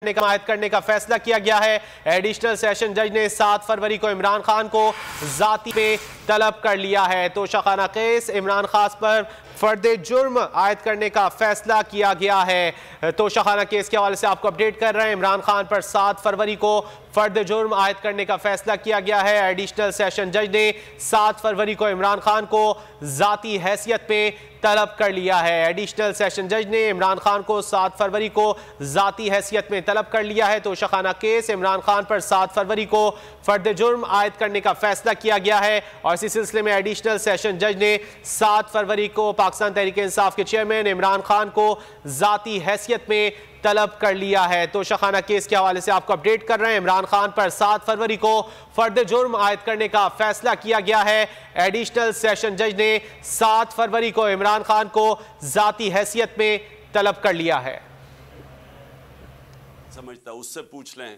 आयद करने का फैसला किया गया है। एडिशनल सेशन जज ने 7 फरवरी को इमरान खान को जाती पे तलब कर लिया है। तोशाखाना केस इमरान खान पर फर्द जुर्म आयद करने का फैसला किया गया है। तोशाखाना केस के हवाले से आपको अपडेट कर रहे हैं। इमरान खान पर 7 फरवरी को फर्द जुर्म आयद करने का फैसला किया गया है। एडिशनल सेशन जज ने 7 फरवरी को इमरान खान को जाती हैसियत पे तलब कर लिया है। एडिशनल सेशन जज ने इमरान खान को 7 फरवरी को जाती हैसियत में तलब कर लिया है। तोशाखाना केस इमरान खान पर 7 फरवरी को फर्द जुर्म आयद करने का फैसला किया गया है और इसी सिलसिले में एडिशनल सेशन जज ने 7 फरवरी को पाकिस्तान तहरीक इंसाफ के चेयरमैन इमरान खान को जाती हैसियत में तलब कर लिया है। तोशाखाना केस के हवाले से आपको अपडेट कर रहे हैं। इमरान खान पर 7 फरवरी को फर्द जुर्म आयद करने का फैसला किया गया है। एडिशनल सेशन जज ने 7 फरवरी को इमरान खान को जाती हैसियत में तलब कर लिया है। समझता उससे पूछ लें।